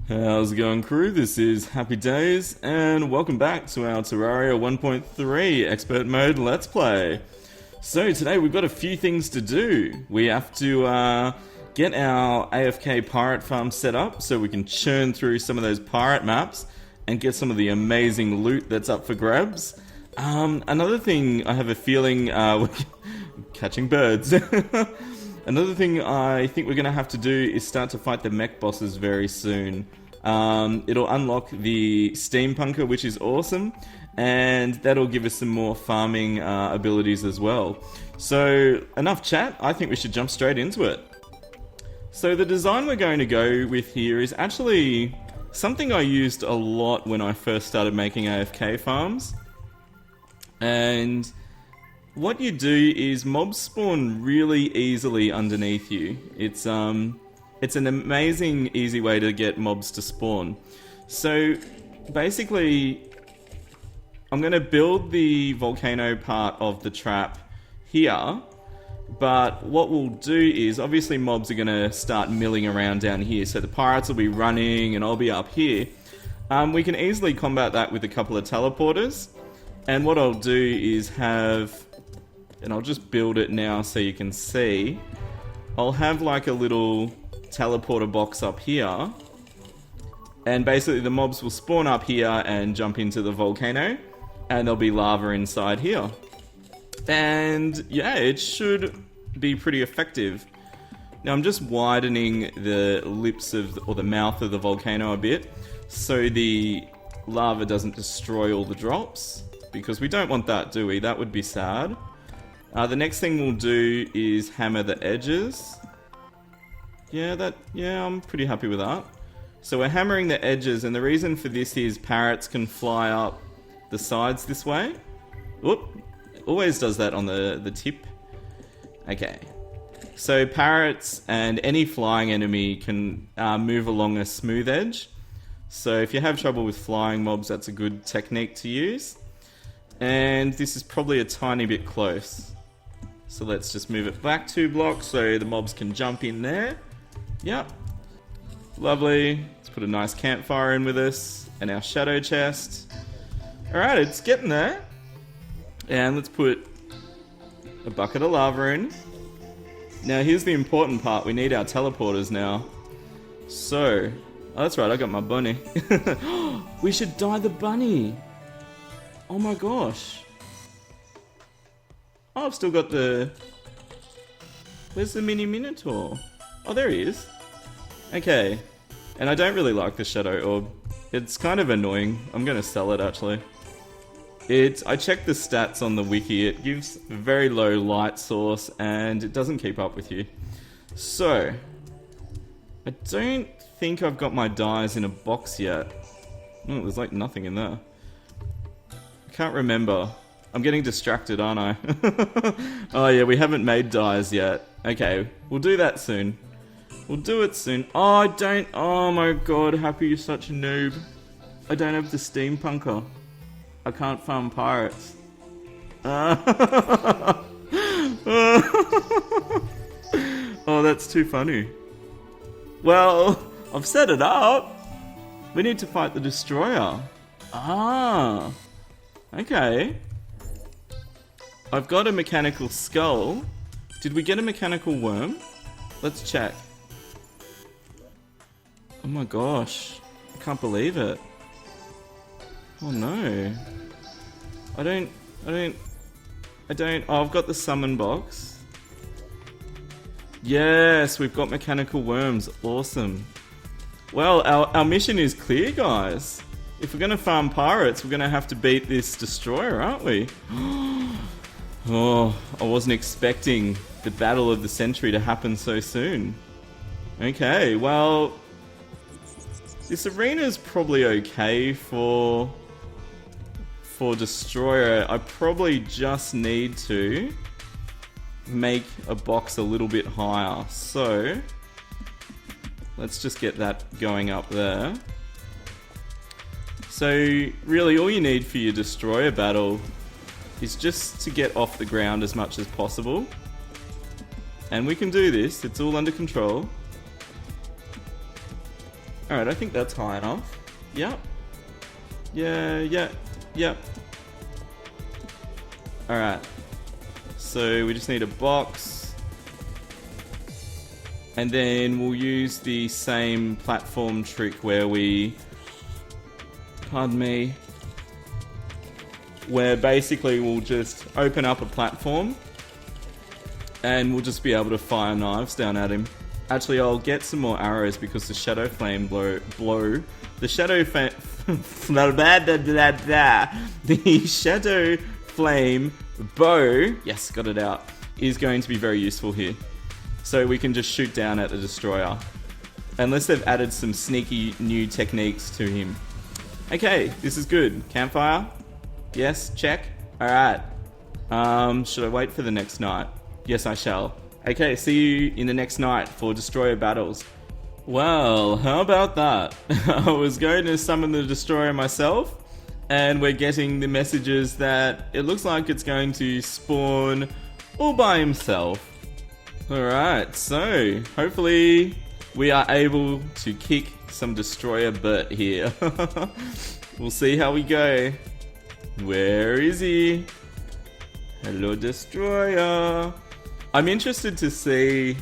How's it going, crew? This is Happy Days, and welcome back to our Terraria 1.3 Expert Mode Let's Play. So today we've got a few things to do. We have to get our AFK pirate farm set up so we can churn through some of those pirate maps and get some of the amazing loot that's up for grabs. Another thing, I have a feeling we're catching birds. Another thing I think we're going to have to do is start to fight the mech bosses very soon. It'll unlock the steampunker, which is awesome, and that'll give us some more farming abilities as well. So enough chat, I think we should jump straight into it. So the design we're going to go with here is actually something I used a lot when I first started making AFK farms. And what you do is mobs spawn really easily underneath you. It's an amazing easy way to get mobs to spawn. So basically I'm going to build the volcano part of the trap here, but what we'll do is obviously mobs are going to start milling around down here, so the pirates will be running and I'll be up here. We can easily combat that with a couple of teleporters, and what I'll do is and I'll just build it now so you can see, I'll have like a little teleporter box up here, and basically the mobs will spawn up here and jump into the volcano, and there'll be lava inside here. And yeah, it should be pretty effective. Now I'm just widening the lips or the mouth of the volcano a bit so the lava doesn't destroy all the drops, because we don't want that, do we? That would be sad. The next thing we'll do is hammer the edges. Yeah, I'm pretty happy with that. So we're hammering the edges, and the reason for this is parrots can fly up the sides this way. Whoop, always does that on the tip. Okay. So parrots and any flying enemy can move along a smooth edge. So if you have trouble with flying mobs, that's a good technique to use. And this is probably a tiny bit close. So let's just move it back 2 blocks so the mobs can jump in there. Yep. Lovely. Let's put a nice campfire in with us and our shadow chest. Alright, it's getting there. And let's put a bucket of lava in. Now here's the important part. We need our teleporters now. So, oh, that's right, I got my bunny. We should dye the bunny. Oh my gosh. Oh, I've still got the... Where's the mini minotaur? Oh, there he is. Okay. And I don't really like the shadow orb. It's kind of annoying. I'm going to sell it, actually. I checked the stats on the wiki. It gives a very low light source, and it doesn't keep up with you. So, I don't think I've got my dyes in a box yet. Oh, there's like nothing in there. I can't remember. I'm getting distracted, aren't I? Oh yeah, we haven't made dyes yet. Okay, we'll do that soon. We'll do it soon. Oh, oh my god, Happy, you're such a noob. I don't have the steampunker. I can't farm pirates. Oh, that's too funny. Well, I've set it up. We need to fight the destroyer. Ah, okay. I've got a mechanical skull. Did we get a mechanical worm? Let's check. Oh my gosh. I can't believe it. Oh no. I don't... Oh, I've got the summon box. Yes, we've got mechanical worms. Awesome. Well, our mission is clear, guys. If we're going to farm pirates, we're going to have to beat this destroyer, aren't we? Oh, I wasn't expecting the battle of the century to happen so soon. Okay, well, this arena's probably okay for destroyer. I probably just need to make a box a little bit higher. So, let's just get that going up there. So, really all you need for your destroyer battle is just to get off the ground as much as possible. And we can do this, it's all under control. Alright, I think that's high enough. Yep. Yep. Alright. So we just need a box. And then we'll use the same platform trick where we... Pardon me. Where basically we'll just open up a platform. And we'll just be able to fire knives down at him. Actually, I'll get some more arrows because the shadow flame blow. The shadow the shadow flame bow. Yes, got it out. Is going to be very useful here. So we can just shoot down at the destroyer. Unless they've added some sneaky new techniques to him. Okay, this is good. Campfire. Yes, check. Alright. Should I wait for the next night? Yes, I shall. Okay, see you in the next night for destroyer battles. Well, how about that? I was going to summon the destroyer myself, and we're getting the messages that it looks like it's going to spawn all by himself. Alright, so hopefully we are able to kick some destroyer butt here. We'll see how we go. Where is he? Hello, destroyer. I'm interested to see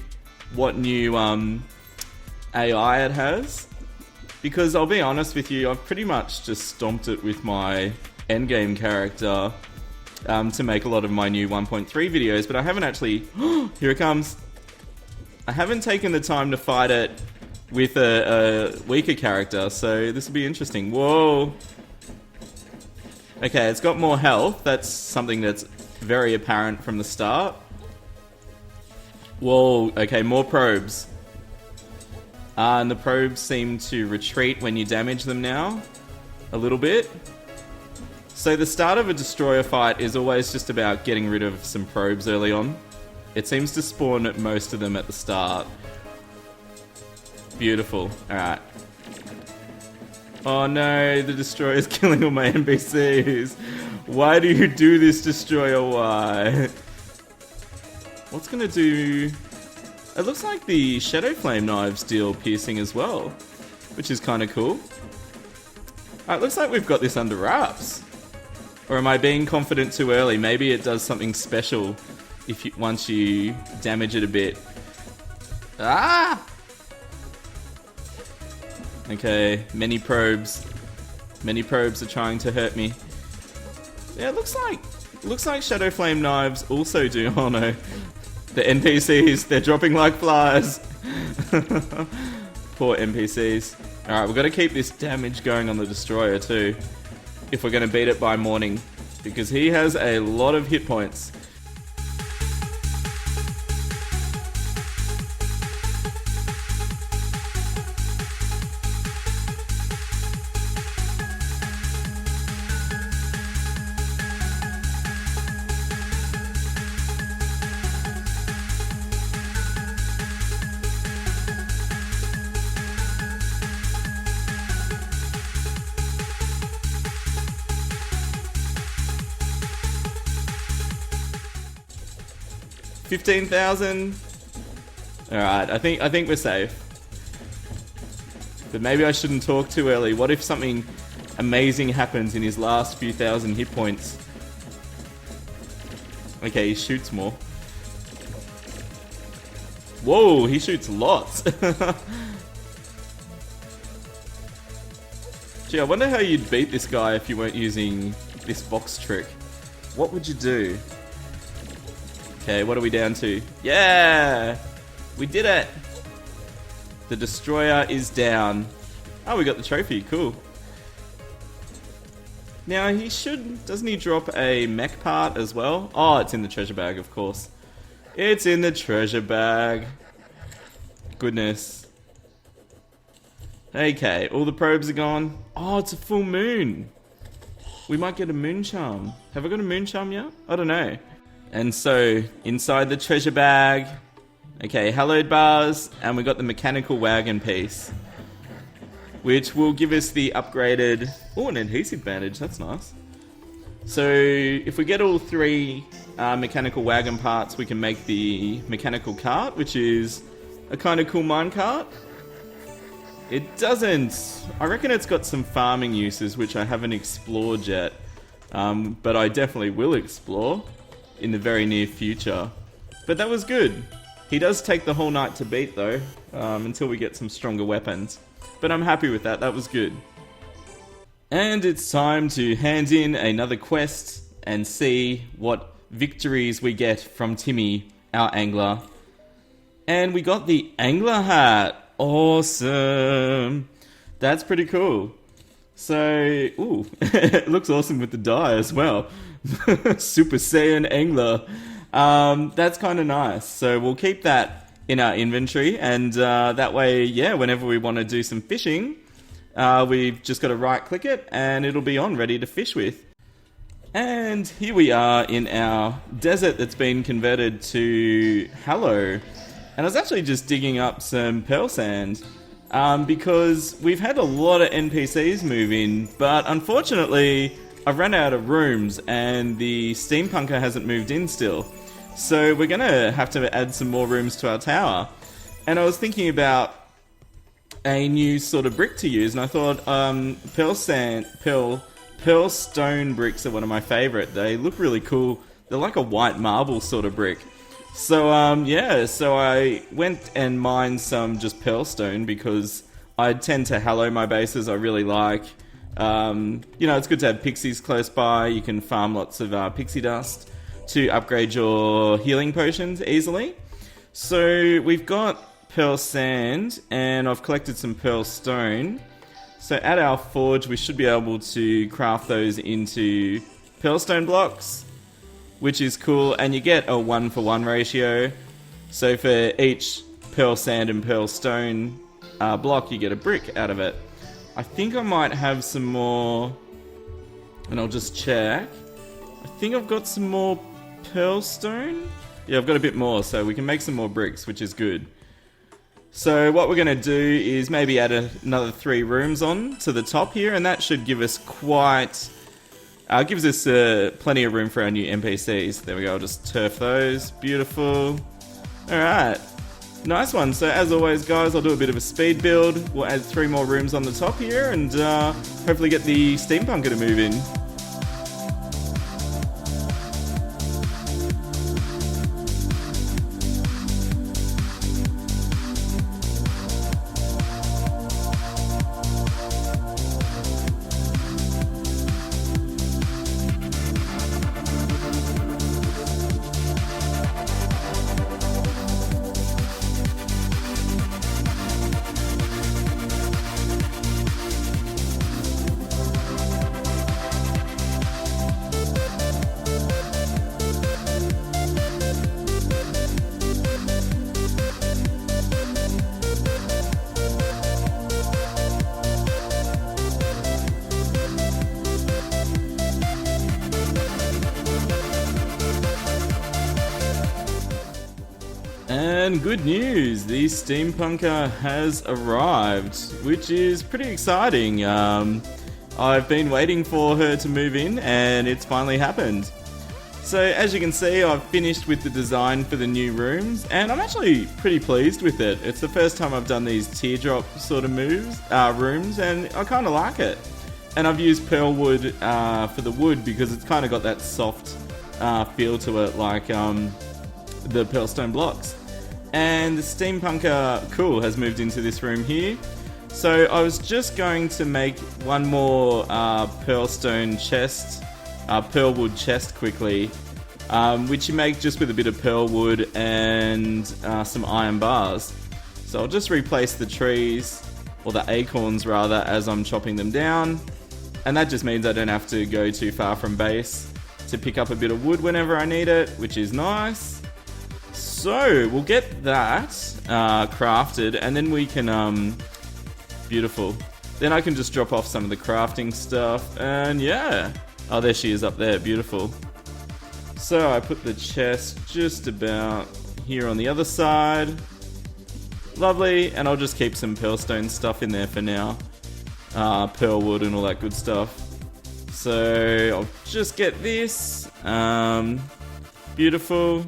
what new AI it has, because I'll be honest with you, I've pretty much just stomped it with my endgame character to make a lot of my new 1.3 videos, but I haven't actually... Here it comes! I haven't taken the time to fight it with a weaker character, so this will be interesting. Whoa! Okay, it's got more health. That's something that's very apparent from the start. Whoa, okay, more probes. And the probes seem to retreat when you damage them now. A little bit. So the start of a destroyer fight is always just about getting rid of some probes early on. It seems to spawn most of them at the start. Beautiful. Alright. Oh no, the destroyer's killing all my NPCs. Why do you do this, destroyer? Why? What's gonna do... It looks like the shadow flame knives deal piercing as well, which is kind of cool. Alright, looks like we've got this under wraps. Or am I being confident too early? Maybe it does something special if you, once you damage it a bit. Ah! Okay, many probes. Many probes are trying to hurt me. Yeah, it looks like shadow flame knives also do. Oh no. The NPCs, they're dropping like flies. Poor NPCs. Alright, we've got to keep this damage going on the destroyer too, if we're going to beat it by morning, because he has a lot of hit points. $15,000. Alright, I think we're safe. But maybe I shouldn't talk too early. What if something amazing happens in his last few thousand hit points? Okay, he shoots more. Whoa, he shoots lots. Gee, I wonder how you'd beat this guy if you weren't using this box trick. What would you do? Okay, what are we down to? Yeah! We did it! The destroyer is down. Oh, we got the trophy. Cool. Now, he should... Doesn't he drop a mech part as well? Oh, it's in the treasure bag, of course. It's in the treasure bag. Goodness. Okay, all the probes are gone. Oh, it's a full moon. We might get a moon charm. Have I got a moon charm yet? I don't know. And so, inside the treasure bag, okay, hallowed bars, and we got the mechanical wagon piece, which will give us the upgraded... Oh, an adhesive bandage, that's nice. So, if we get all three mechanical wagon parts, we can make the mechanical cart, which is a kind of cool mine cart. It doesn't. I reckon it's got some farming uses which I haven't explored yet. But I definitely will explore in the very near future. But that was good. He does take the whole night to beat though, until we get some stronger weapons. But I'm happy with that, that was good. And it's time to hand in another quest and see what victories we get from Timmy, our angler. And we got the angler hat. Awesome. That's pretty cool. So, ooh, it looks awesome with the dye as well. Super Saiyan angler. That's kind of nice. So we'll keep that in our inventory, and that way, yeah, whenever we want to do some fishing, we've just got to right click it and it'll be on, ready to fish with. And here we are in our desert that's been converted to Hallow. And I was actually just digging up some pearl sand, because we've had a lot of NPCs move in, but unfortunately I've run out of rooms and the steampunker hasn't moved in still. So we're going to have to add some more rooms to our tower. And I was thinking about a new sort of brick to use, and I thought pearl stone bricks are one of my favourite. They look really cool. They're like a white marble sort of brick. So yeah, so I went and mined some just pearl stone because I tend to hallow my bases. I really like, you know, it's good to have pixies close by. You can farm lots of pixie dust to upgrade your healing potions easily. So we've got pearl sand and I've collected some pearl stone. So at our forge we should be able to craft those into pearl stone blocks, which is cool, and you get a 1-for-1 ratio. So for each pearl sand and pearl stone block you get a brick out of it. I think I might have some more, and I'll just check. I think I've got some more pearl stone. Yeah, I've got a bit more, so we can make some more bricks, which is good. So what we're going to do is maybe add another 3 rooms on to the top here, and that should give us gives us plenty of room for our new NPCs. There we go, I'll just turf those. Beautiful. Alright, nice one. So as always guys, I'll do a bit of a speed build. We'll add 3 more rooms on the top here and hopefully get the steampunker to move in. And good news, the steampunker has arrived, which is pretty exciting. I've been waiting for her to move in and it's finally happened. So as you can see, I've finished with the design for the new rooms and I'm actually pretty pleased with it. It's the first time I've done these teardrop sort of rooms, and I kind of like it. And I've used pearl wood for the wood because it's kind of got that soft feel to it, like the pearl stone blocks. And the steampunker, cool, has moved into this room here. So I was just going to make one more pearl stone chest, pearl wood chest quickly, which you make just with a bit of pearl wood and some iron bars. So I'll just replace the trees, or the acorns rather, as I'm chopping them down. And that just means I don't have to go too far from base to pick up a bit of wood whenever I need it, which is nice. So we'll get that crafted, and then we can beautiful. Then I can just drop off some of the crafting stuff, and yeah. Oh, there she is up there, beautiful. So I put the chest just about here on the other side. Lovely, and I'll just keep some pearlstone stuff in there for now. Pearl wood and all that good stuff. So I'll just get this. Beautiful.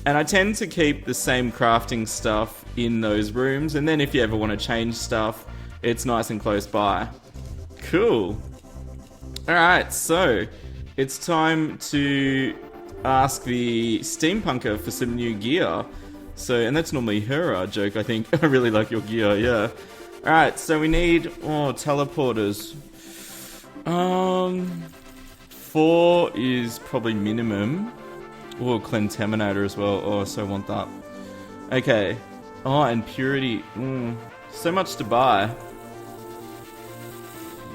And I tend to keep the same crafting stuff in those rooms, and then if you ever want to change stuff, it's nice and close by. Cool. Alright, so it's time to ask the steampunker for some new gear. So, and that's normally her joke, I think. I really like your gear, yeah. Alright, so we need, teleporters. 4 is probably minimum. Oh, Clentaminator as well. Oh, so I want that. Okay. Oh, and Purity. So much to buy.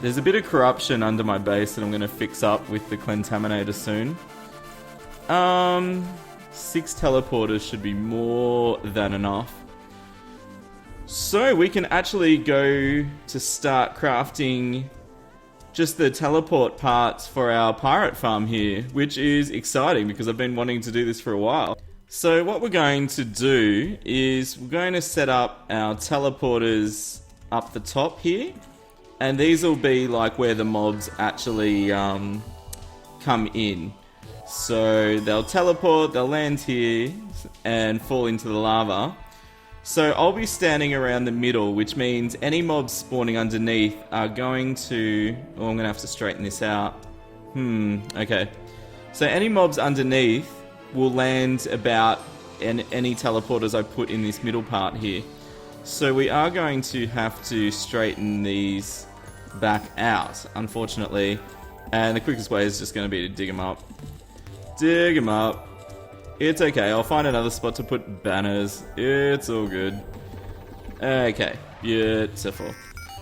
There's a bit of corruption under my base that I'm going to fix up with the Clentaminator soon. 6 teleporters should be more than enough. So we can actually go to start crafting just the teleport parts for our pirate farm here, which is exciting because I've been wanting to do this for a while. So what we're going to do is we're going to set up our teleporters up the top here, and these will be like where the mobs actually come in. So they'll teleport, they'll land here and fall into the lava. So I'll be standing around the middle, which means any mobs spawning underneath are going to... Oh, I'm going to have to straighten this out. Okay. So any mobs underneath will land about any teleporters I put in this middle part here. So we are going to have to straighten these back out, unfortunately. And the quickest way is just going to be to dig them up. Dig them up. It's okay, I'll find another spot to put banners. It's all good. Okay, beautiful.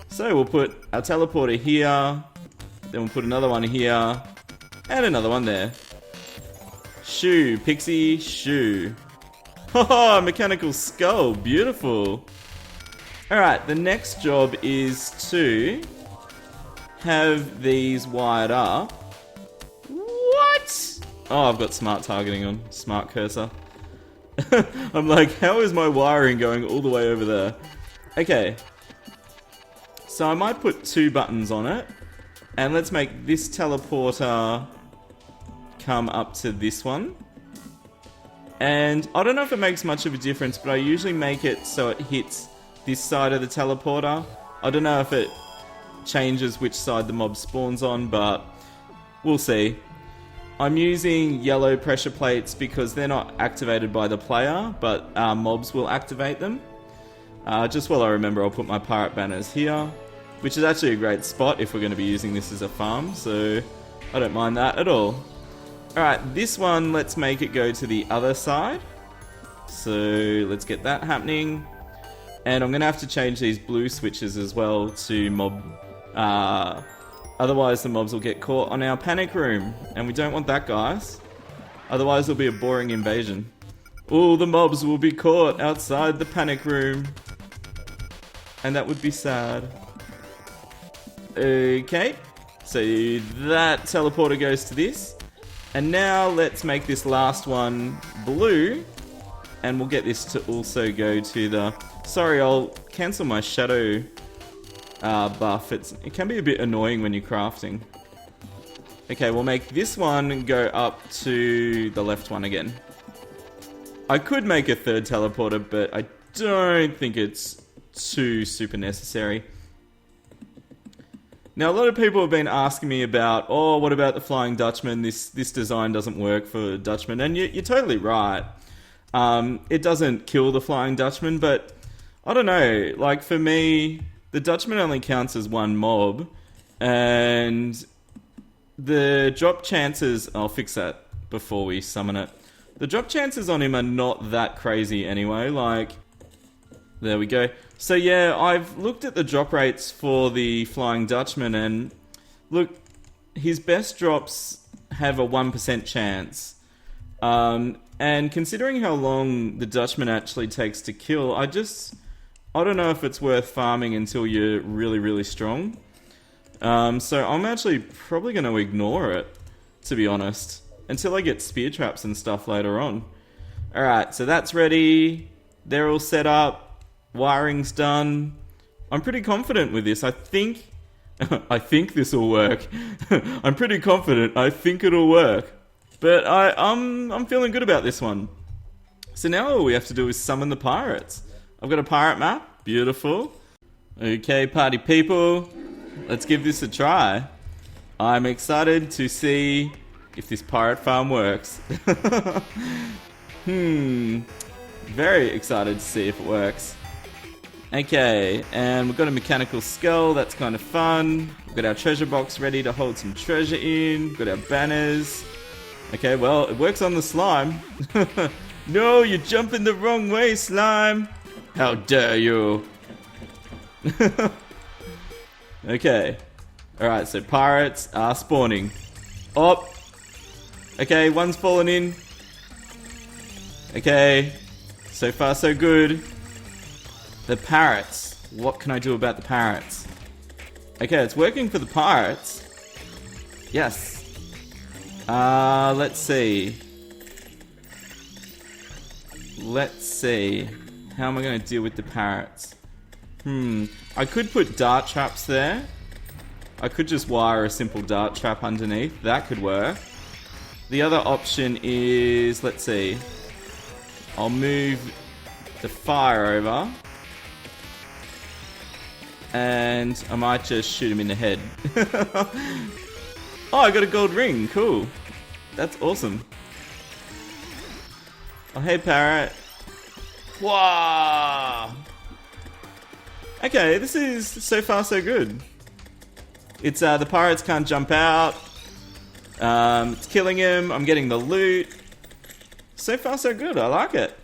So we'll put our teleporter here, then we'll put another one here, and another one there. Shoe, Pixie, shoe. Haha, mechanical skull, beautiful. Alright, the next job is to have these wired up. What? Oh, I've got smart targeting on, smart cursor. I'm like, how is my wiring going all the way over there? Okay. So I might put 2 buttons on it. And let's make this teleporter come up to this one. And I don't know if it makes much of a difference, but I usually make it so it hits this side of the teleporter. I don't know if it changes which side the mob spawns on, but we'll see. I'm using yellow pressure plates because they're not activated by the player, but mobs will activate them. Just while I remember, I'll put my pirate banners here, which is actually a great spot if we're going to be using this as a farm, so I don't mind that at all. Alright, this one, let's make it go to the other side. So let's get that happening. And I'm going to have to change these blue switches as well to mob... Otherwise the mobs will get caught on our panic room. And we don't want that, guys. Otherwise it'll be a boring invasion. Oh, the mobs will be caught outside the panic room. And that would be sad. Okay. So that teleporter goes to this. And now let's make this last one blue. And we'll get this to also go to the... Sorry, I'll cancel my shadow... buff. It can be a bit annoying when you're crafting. Okay, we'll make this one go up to the left one again. I could make a third teleporter, but I don't think it's too super necessary. Now, a lot of people have been asking me about, oh, what about the Flying Dutchman? This design doesn't work for Dutchman, and you're totally right. It doesn't kill the Flying Dutchman, but I don't know. Like, for me... The Dutchman only counts as one mob, and the drop chances... I'll fix that before we summon it. The drop chances on him are not that crazy anyway, like... There we go. So yeah, I've looked at the drop rates for the Flying Dutchman, and look, his best drops have a 1% chance. And considering how long the Dutchman actually takes to kill, I don't know if it's worth farming until you're really, really strong. So I'm actually probably going to ignore it, to be honest, until I get spear traps and stuff later on. Alright, so that's ready. They're all set up. Wiring's done. I'm pretty confident with this. I think this will work. I'm pretty confident. I think it'll work. But I'm feeling good about this one. So now all we have to do is summon the pirates. I've got a pirate map. Beautiful. Okay, party people, let's give this a try. I'm excited to see if this pirate farm works. Very excited to see if it works. Okay, and we've got a mechanical skull, that's kind of fun. We've got our treasure box ready to hold some treasure in. We've got our banners. Okay, well, it works on the slime. No, you're jumping the wrong way, slime. How dare you? Okay. Alright, so pirates are spawning. Oh! Okay, one's fallen in. Okay. So far, so good. The parrots. What can I do about the parrots? Okay, it's working for the pirates. Yes. Let's see. Let's see. How am I going to deal with the parrots? I could put dart traps there. I could just wire a simple dart trap underneath. That could work. The other option is, let's see. I'll move the fire over. And I might just shoot him in the head. Oh, I got a gold ring. Cool. That's awesome. Oh, hey, parrot. Wow. Okay, this is so far so good. It's the pirates can't jump out. It's killing him. I'm getting the loot. So far so good. I like it.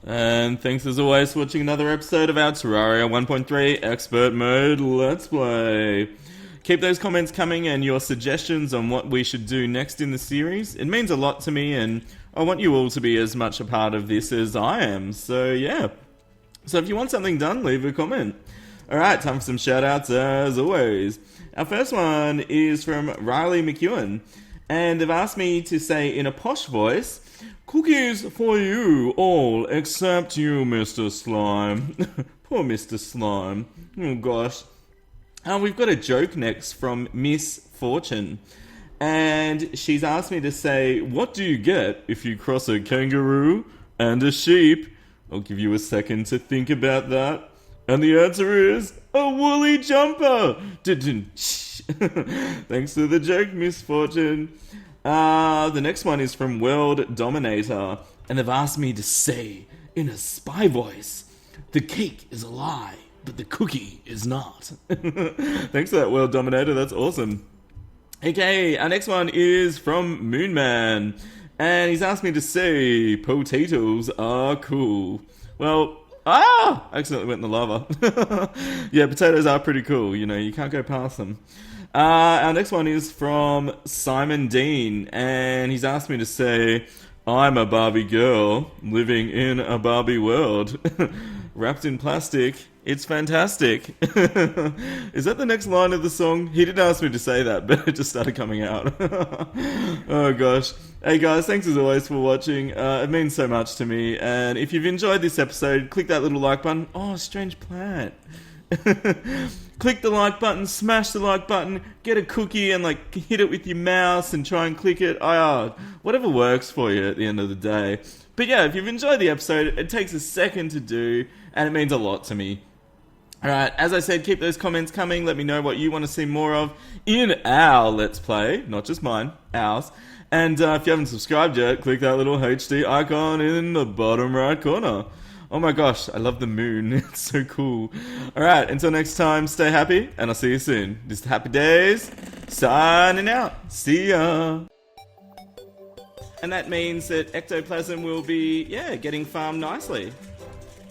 And thanks as always for watching another episode of our Terraria 1.3 Expert Mode Let's Play. Keep those comments coming and your suggestions on what we should do next in the series. It means a lot to me and I want you all to be as much a part of this as I am. So yeah. So if you want something done, leave a comment. Alright, time for some shoutouts as always. Our first one is from Riley McEwen. And they've asked me to say in a posh voice, "Cookies for you all except you, Mr. Slime." Poor Mr. Slime. Oh gosh. We've got a joke next from Miss Fortune. And she's asked me to say, "What do you get if you cross a kangaroo and a sheep?" I'll give you a second to think about that. And the answer is a woolly jumper. Thanks for the joke, Miss Fortune. The next one is from World Dominator. And they've asked me to say in a spy voice, "The cake is a lie, but the cookie is not." Thanks for that, World Dominator. That's awesome. Okay, our next one is from Moonman. And he's asked me to say, "Potatoes are cool." Well, I accidentally went in the lava. Yeah, potatoes are pretty cool. You know, you can't go past them. Our next one is from Simon Dean. And he's asked me to say, "I'm a Barbie girl living in a Barbie world." Wrapped in plastic. It's fantastic. Is that the next line of the song? He didn't ask me to say that, but it just started coming out. Oh gosh. Hey guys, thanks as always for watching. It means so much to me. And if you've enjoyed this episode, click that little like button. Oh, strange plant. Click the like button, smash the like button, get a cookie and like hit it with your mouse and try and click it. Whatever works for you at the end of the day. But yeah, if you've enjoyed the episode, it takes a second to do and it means a lot to me. Alright, as I said, keep those comments coming. Let me know what you want to see more of in our Let's Play. Not just mine, ours. And if you haven't subscribed yet, click that little HD icon in the bottom right corner. Oh my gosh, I love the moon. It's so cool. Alright, until next time, stay happy, and I'll see you soon. This is Happy Days, signing out. See ya. And that means that ectoplasm will be, getting farmed nicely.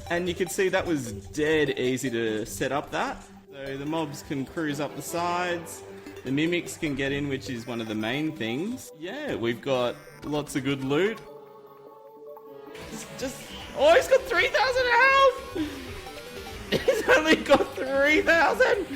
And you can see that was dead easy to set up that. So the mobs can cruise up the sides. The mimics can get in, which is one of the main things. Yeah, we've got lots of good loot. Oh, he's got 3,000 health! He's only got 3,000!